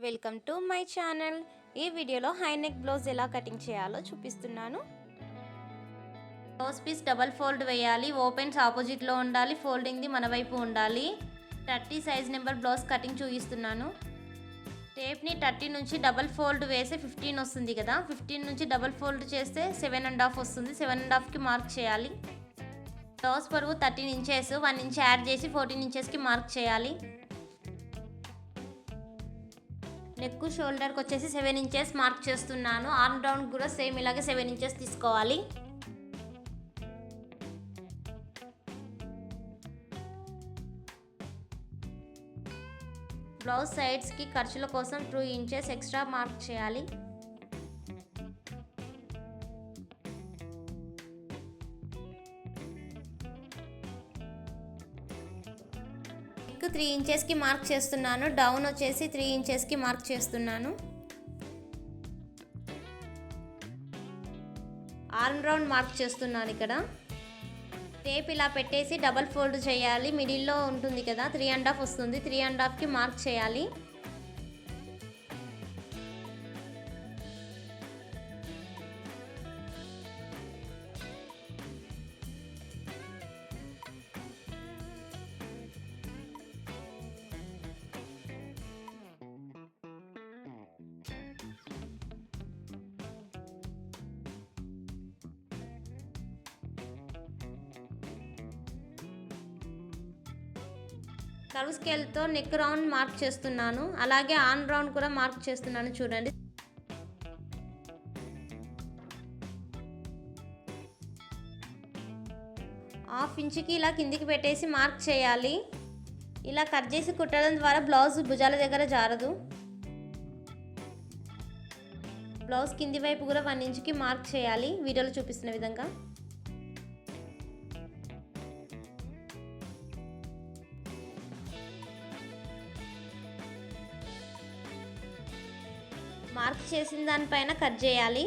Welcome to my channel. ఈ వీడియోలో high neck blouse ఎలా కటింగ్ చేయాలో చూపిస్తున్నాను. బ్లౌజ్ పీస్ డబల్ ఫోల్డ్ వేయాలి. ఓపెన్స్ ఆపోజిట్లో ఉండాలి. ఫోల్డింగ్ది మన వైపు ఉండాలి. 30 సైజ్ నెంబర్ బ్లౌజ్ కటింగ్ చూపిస్తున్నాను. టేప్ని 30 నుంచి డబల్ ఫోల్డ్ వేసి 15 వస్తుంది కదా, 15 నుంచి డబల్ ఫోల్డ్ చేస్తే 7.5 వస్తుంది. 7.5కి మార్క్ చేయాలి. బ్లౌజ్ పొడవు 13 ఇంచెస్, 1 ఇంచ్ యాడ్ చేసి 14 ఇంచెస్కి మార్క్ చేయాలి. నెక్ షోల్డర్కి వచ్చేసి 7 ఇంచెస్ మార్క్ చేస్తున్నాను. ఆర్మ్ రౌండ్ కూడా సేమ్ ఇలాగే 7 ఇంచెస్ తీసుకోవాలి. బ్లౌజ్ సైడ్స్కి ఖర్చుల కోసం 2 ఇంచెస్ ఎక్స్ట్రా మార్క్ చేయాలి. నెక్ 3 ఇంచెస్కి మార్క్ చేస్తున్నాను. డౌన్ వచ్చేసి 3 ఇంచెస్కి మార్క్ చేస్తున్నాను. ఆర్మ్ రౌండ్ మార్క్ చేస్తున్నాను. ఇక్కడ టేప్ ఇలా పెట్టేసి డబల్ ఫోల్డ్ చేయాలి. మిడిల్లో ఉంటుంది కదా, 3.5 వస్తుంది. 3.5కి మార్క్ చేయాలి. కర్వ్ స్కేల్తో నెక్ రౌండ్ మార్క్ చేస్తున్నాను. అలాగే ఆర్మ్ రౌండ్ కూడా మార్క్ చేస్తున్నాను. చూడండి, హాఫ్ ఇంచుకి ఇలా కిందికి పెట్టేసి మార్క్ చేయాలి. ఇలా కట్ చేసి కుట్టడం ద్వారా బ్లౌజ్ భుజాల దగ్గర జారదు. బ్లౌజ్ కింది వైపు కూడా 1 ఇంచుకి మార్క్ చేయాలి, వీడియోలో చూపిస్తున్న విధంగా. మార్క్ చేసిన దానిపైన కట్ చేయాలి.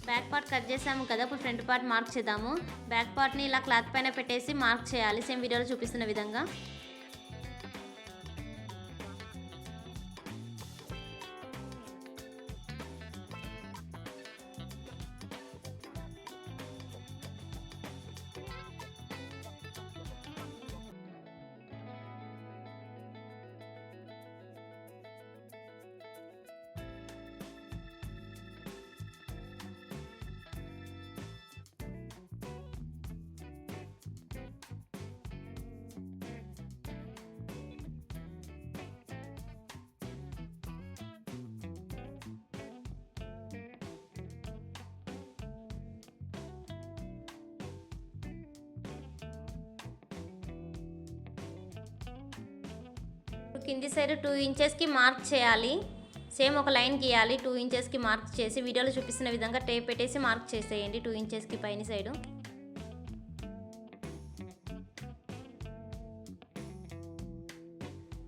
బ్యాక్ పార్ట్ కట్ చేసాము కదా, ఇప్పుడు ఫ్రంట్ పార్ట్ మార్క్ చేద్దాము. బ్యాక్ పార్ట్ని ఇలా క్లాత్ పైన పెట్టేసి మార్క్ చేయాలి, సేమ్ వీడియోలో చూపిస్తున్న విధంగా. కింది సైడ్ 2 ఇంచెస్కి మార్క్ చేయాలి. సేమ్ ఒక లైన్ గీయాలి. 2 ఇంచెస్కి మార్క్ చేసి వీడియోలో చూపిస్తున్న విధంగా టేప్ పెట్టేసి మార్క్ చేసేయండి 2 ఇంచెస్కి పైన సైడు.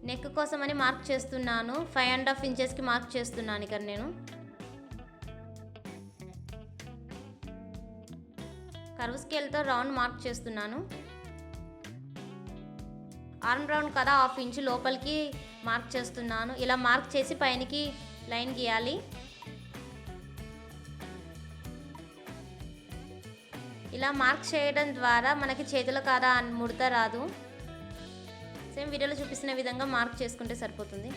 నెక్ కోసమని మార్క్ చేస్తున్నాను. 5.5 ఇంచెస్కి మార్క్ చేస్తున్నాను ఇక్కడ నేను. కర్వ్ స్కేల్తో రౌండ్ మార్క్ చేస్తున్నాను. ఆర్మ్ రౌండ్ కదా, 1/2 ఇంచ్ లోపలికి మార్క్ చేస్తున్నాను. ఇలా మార్క్ చేసి పైనకి లైన్ గీయాలి. ఇలా మార్క్ చేయడం ద్వారా మనకి చేతుల కాదా ముడత రాదు. సేమ్ వీడియోలో చూపిస్తున్న విధంగా మార్క్ చేసుకుంటే సరిపోతుంది.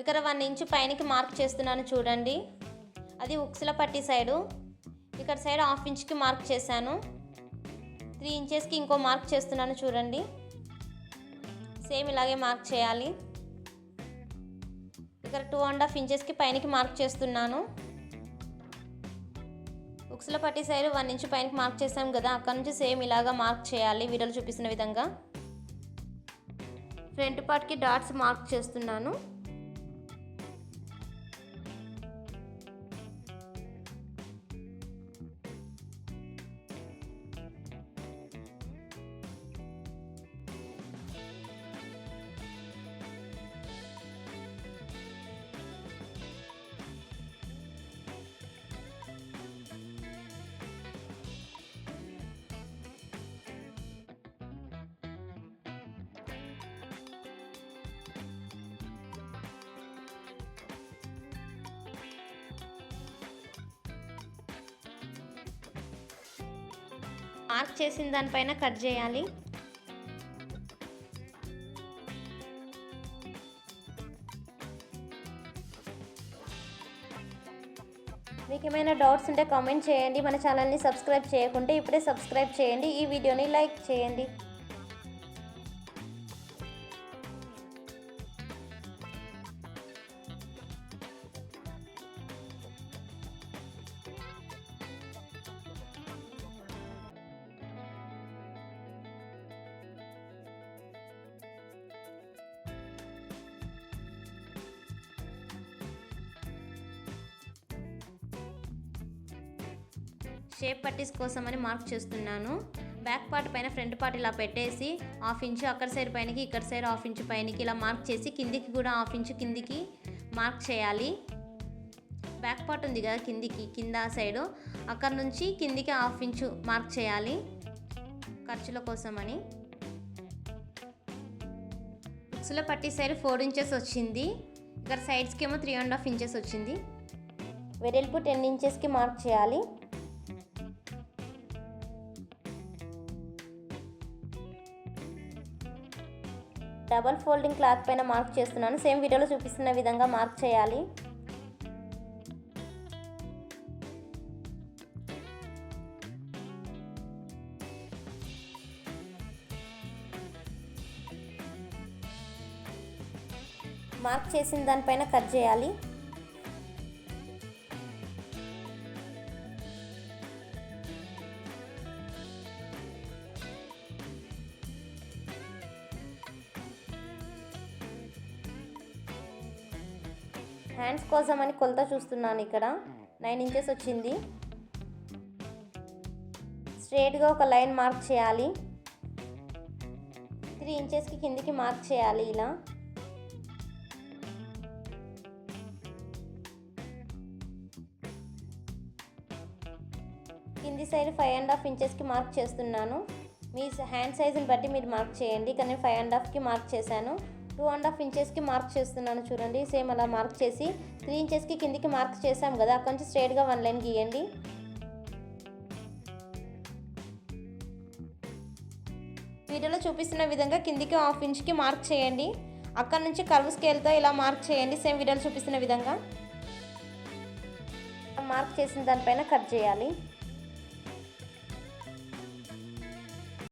ఇక్కడ 1 ఇంచ్ పైనకి మార్క్ చేస్తున్నాను. చూడండి, అది ఉక్సుల పట్టి సైడు. ఇక్కడ సైడ్ 1/2 ఇంచ్కి మార్క్ చేశాను. 3 ఇంచెస్కి ఇంకో మార్క్ చేస్తున్నాను. చూడండి, సేమ్ ఇలాగే మార్క్ చేయాలి. ఇక్కడ 2.5 ఇంచెస్కి పైనకి మార్క్ చేస్తున్నాను. ఉక్సుల పట్టి సైడ్ 1 ఇంచ్ పైనకి మార్క్ చేసాం కదా, అక్కడ నుంచి సేమ్ ఇలాగా మార్క్ చేయాలి వీడియోలో చూపిస్తున్న విధంగా. ఫ్రంట్ పార్ట్కి డాట్స్ మార్క్ చేస్తున్నాను. మార్క్ చేసిన దానిపైన కట్ చేయాలి. మీకు ఏమైనా డౌట్స్ ఉంటే కామెంట్ చేయండి. మన ఛానల్ని సబ్స్క్రైబ్ చేయకుంటే ఇప్పుడే సబ్స్క్రైబ్ చేయండి. ఈ వీడియోని లైక్ చేయండి. షేప్ పట్టీస్ కోసమని మార్క్ చేస్తున్నాను. బ్యాక్ పార్ట్ పైన ఫ్రంట్ పార్ట్ ఇలా పెట్టేసి 1/2 ఇంచు అక్కడ సైడ్ పైనకి ఇక్కడ సైడ్ 1/2 ఇంచు పైనకి ఇలా మార్క్ చేసి కిందికి కూడా 1/2 ఇంచు కిందికి మార్క్ చేయాలి. బ్యాక్ పార్ట్ ఉంది కదా కిందికి కింద సైడు అక్కడ నుంచి కిందికి 1/2 ఇంచు మార్క్ చేయాలి ఖర్చుల కోసమని. ఉక్సుల పట్టీ సైడ్ 4 ఇంచెస్ వచ్చింది. ఇక్కడ సైడ్స్కి ఏమో 3.5 ఇంచెస్ వచ్చింది. వెడల్పు 10 ఇంచెస్కి మార్క్ చేయాలి. డబల్ ఫోల్డింగ్ క్లాత్ పైన మార్క్ చేస్తున్నాను. సేమ్ వీడియోలో చూపిస్తున్న విధంగా మార్క్ చేయాలి. మార్క్ చేసిన దానిపైన కట్ చేయాలి. హ్యాండ్స్ కోసం అని కొలత చూస్తున్నాను. ఇక్కడ 9 ఇంచెస్ వచ్చింది. స్ట్రేట్గా ఒక లైన్ మార్క్ చేయాలి. 3 ఇంచెస్కి కిందికి మార్క్ చేయాలి. ఇలా కింది సైడ్ 5.5 ఇంచెస్కి మార్క్ చేస్తున్నాను. మీ హ్యాండ్ సైజుని బట్టి మీరు మార్క్ చేయండి. కానీ 5.5కి మార్క్ చేశాను. 2.5 ఇంచెస్కి మార్క్ చేస్తున్నాను. చూడండి సేమ్ అలా మార్క్ చేసి 3 ఇంచెస్కి కిందికి మార్క్ చేసాం కదా అక్కడ నుంచి స్ట్రైట్గా 1 లైన్ గీయండి. వీడియోలో చూపిస్తున్న విధంగా కిందికి 1/2 ఇంచ్కి మార్క్ చేయండి. అక్కడ నుంచి కర్వ్ స్కేల్తో ఇలా మార్క్ చేయండి. సేమ్ వీడియోలో చూపిస్తున్న విధంగా మార్క్ చేసిన దానిపైన కట్ చేయాలి.